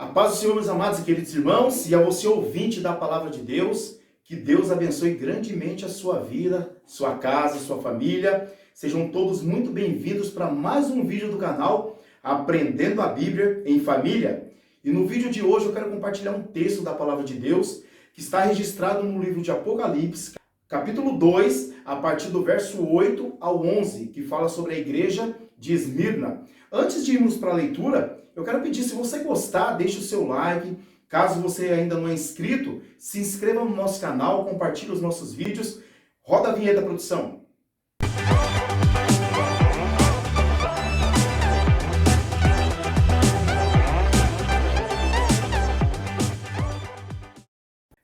A paz do Senhor, meus amados e queridos irmãos, e a você ouvinte da Palavra de Deus, que Deus abençoe grandemente a sua vida, sua casa, sua família. Sejam todos muito bem-vindos para mais um vídeo do canal Aprendendo a Bíblia em Família. E no vídeo de hoje eu quero compartilhar um texto da Palavra de Deus que está registrado no livro de Apocalipse, capítulo 2, a partir do verso 8 ao 11, que fala sobre a igreja de Esmirna. Antes de irmos para a leitura, eu quero pedir, se você gostar, deixe o seu like. Caso você ainda não é inscrito, se inscreva no nosso canal, compartilhe os nossos vídeos. Roda a vinheta, produção.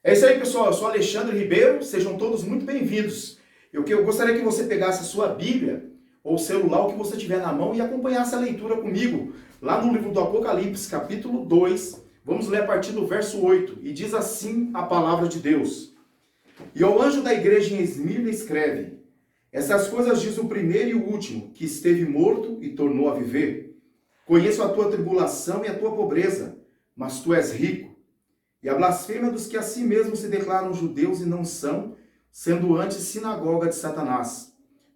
É isso aí, pessoal. Eu sou Alexandre Ribeiro. Sejam todos muito bem-vindos. Eu gostaria que você pegasse a sua Bíblia ou celular, o que você tiver na mão, e acompanhasse a leitura comigo lá no livro do Apocalipse, capítulo 2. Vamos ler a partir do verso 8. E diz assim a palavra de Deus. E ao anjo da igreja em Esmirna escreve: essas coisas diz o primeiro e o último, que esteve morto e tornou a viver. Conheço a tua tribulação e a tua pobreza, mas tu és rico. E a blasfêmia dos que a si mesmos se declaram judeus e não são, sendo antes sinagoga de Satanás.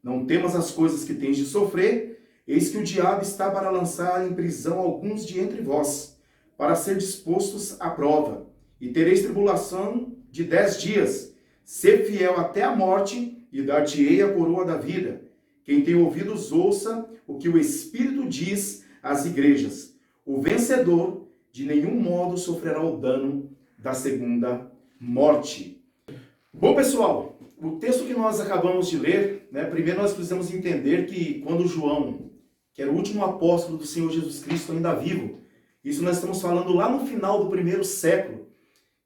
Não temas as coisas que tens de sofrer, eis que o diabo está para lançar em prisão alguns de entre vós, para ser dispostos à prova. E tereis tribulação de 10 dias. Ser fiel até a morte, e dar-te-ei a coroa da vida. Quem tem ouvidos, ouça o que o Espírito diz às igrejas. O vencedor de nenhum modo sofrerá o dano da segunda morte. Bom, pessoal, o texto que nós acabamos de ler, primeiro nós precisamos entender que quando João, que era o último apóstolo do Senhor Jesus Cristo ainda vivo, isso nós estamos falando lá no final do primeiro século,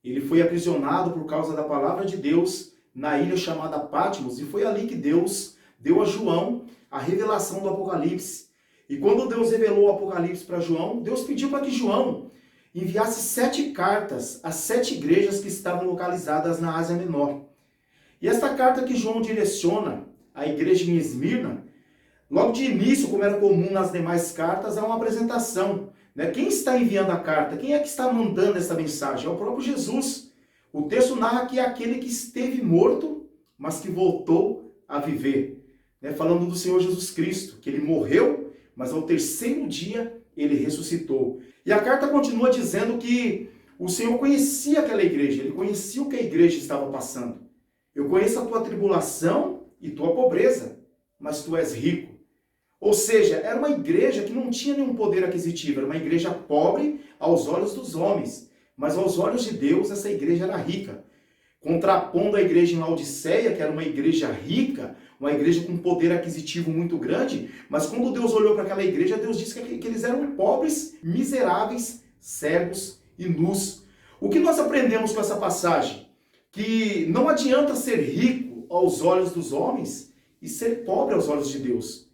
ele foi aprisionado por causa da palavra de Deus na ilha chamada Patmos, e foi ali que Deus deu a João a revelação do Apocalipse. E quando Deus revelou o Apocalipse para João, Deus pediu para que João enviasse 7 cartas às 7 igrejas que estavam localizadas na Ásia Menor. E esta carta que João direciona à igreja em Esmirna, logo de início, como era comum nas demais cartas, é uma apresentação. Quem está enviando a carta? Quem é que está mandando essa mensagem? É o próprio Jesus. O texto narra que é aquele que esteve morto, mas que voltou a viver. Falando do Senhor Jesus Cristo, que ele morreu, mas ao terceiro dia ele ressuscitou. E a carta continua dizendo que o Senhor conhecia aquela igreja, ele conhecia o que a igreja estava passando. Eu conheço a tua tribulação e tua pobreza, mas tu és rico. Ou seja, era uma igreja que não tinha nenhum poder aquisitivo, era uma igreja pobre aos olhos dos homens, mas aos olhos de Deus essa igreja era rica. Contrapondo a igreja em Laodiceia, que era uma igreja rica, uma igreja com poder aquisitivo muito grande, mas quando Deus olhou para aquela igreja, Deus disse que eles eram pobres, miseráveis, cegos e nus. O que nós aprendemos com essa passagem? Que não adianta ser rico aos olhos dos homens e ser pobre aos olhos de Deus.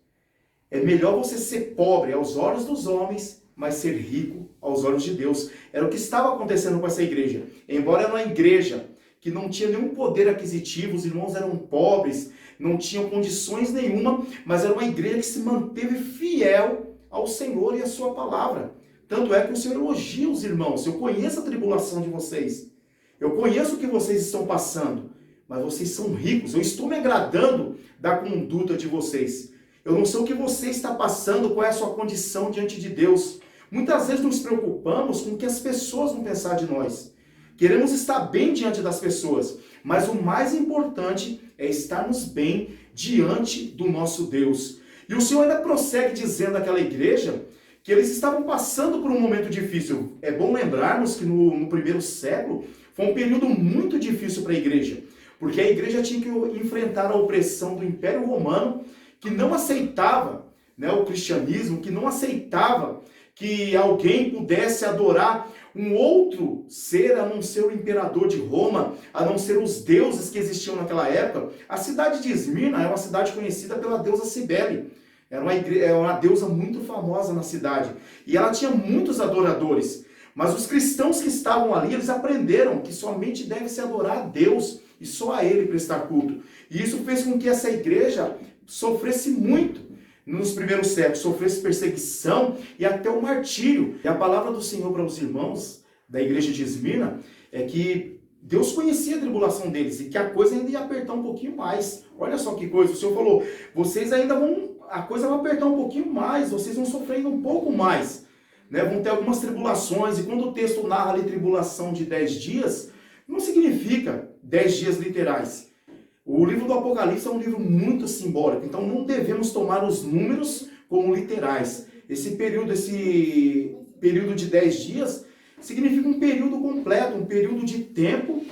É melhor você ser pobre aos olhos dos homens, mas ser rico aos olhos de Deus. Era o que estava acontecendo com essa igreja. Embora era uma igreja que não tinha nenhum poder aquisitivo, os irmãos eram pobres, não tinham condições nenhuma, mas era uma igreja que se manteve fiel ao Senhor e à sua palavra. Tanto é que o Senhor elogia os irmãos. Eu conheço a tribulação de vocês, eu conheço o que vocês estão passando, mas vocês são ricos, eu estou me agradando da conduta de vocês. Eu não sei o que você está passando, qual é a sua condição diante de Deus. Muitas vezes nos preocupamos com o que as pessoas vão pensar de nós. Queremos estar bem diante das pessoas, mas o mais importante é estarmos bem diante do nosso Deus. E o Senhor ainda prossegue dizendo àquela igreja que eles estavam passando por um momento difícil. É bom lembrarmos que no primeiro século foi um período muito difícil para a igreja, porque a igreja tinha que enfrentar a opressão do Império Romano, que não aceitava o cristianismo, que não aceitava que alguém pudesse adorar um outro ser, a não ser o imperador de Roma, a não ser os deuses que existiam naquela época. A cidade de Esmirna é uma cidade conhecida pela deusa Cibele. Era uma deusa muito famosa na cidade. E ela tinha muitos adoradores. Mas os cristãos que estavam ali, eles aprenderam que somente deve se adorar a Deus e e só a ele prestar culto. E isso fez com que essa igreja sofresse muito, nos primeiros séculos, sofresse perseguição e até o martírio. E a palavra do Senhor para os irmãos da igreja de Esmirna é que Deus conhecia a tribulação deles e que a coisa ainda ia apertar um pouquinho mais. Olha só que coisa, o Senhor falou, vocês ainda a coisa vai apertar um pouquinho mais, vocês vão sofrendo um pouco mais, né? Vão ter algumas tribulações, e quando o texto narra ali tribulação de 10 dias, não significa 10 dias literais. O livro do Apocalipse é um livro muito simbólico, então não devemos tomar os números como literais. Esse período de 10 dias significa um período completo, um período de tempo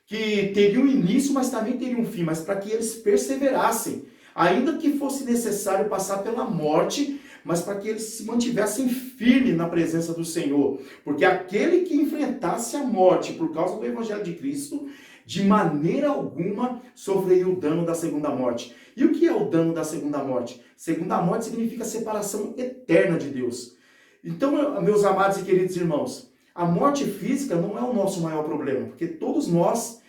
que teria um início, mas também teria um fim, mas para que eles perseverassem, ainda que fosse necessário passar pela morte, mas para que eles se mantivessem firmes na presença do Senhor. Porque aquele que enfrentasse a morte por causa do Evangelho de Cristo, de maneira alguma sofreria o dano da segunda morte. E o que é o dano da segunda morte? Segunda morte significa separação eterna de Deus. Então, meus amados e queridos irmãos, a morte física não é o nosso maior problema, porque todos nós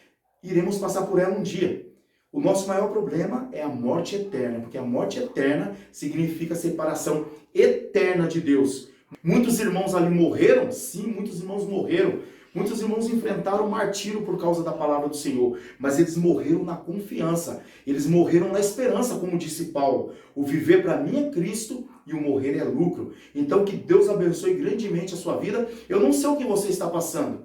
iremos passar por ela um dia. O nosso maior problema é a morte eterna, porque a morte eterna significa separação eterna de Deus. Muitos irmãos ali morreram? Sim, muitos irmãos morreram. Muitos irmãos enfrentaram o martírio por causa da palavra do Senhor, mas eles morreram na confiança, eles morreram na esperança, como disse Paulo. O viver para mim é Cristo e o morrer é lucro. Então que Deus abençoe grandemente a sua vida. Eu não sei o que você está passando,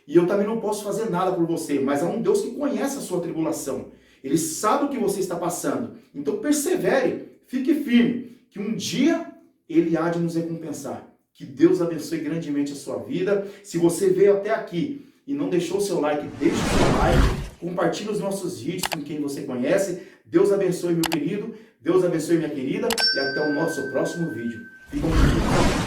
e eu também não posso fazer nada por você, mas há um Deus que conhece a sua tribulação. Ele sabe o que você está passando. Então persevere, fique firme, que um dia Ele há de nos recompensar. Que Deus abençoe grandemente a sua vida. Se você veio até aqui e não deixou o seu like, deixe o seu like. Compartilhe os nossos vídeos com quem você conhece. Deus abençoe, meu querido. Deus abençoe, minha querida. E até o nosso próximo vídeo. Fiquem com Deus.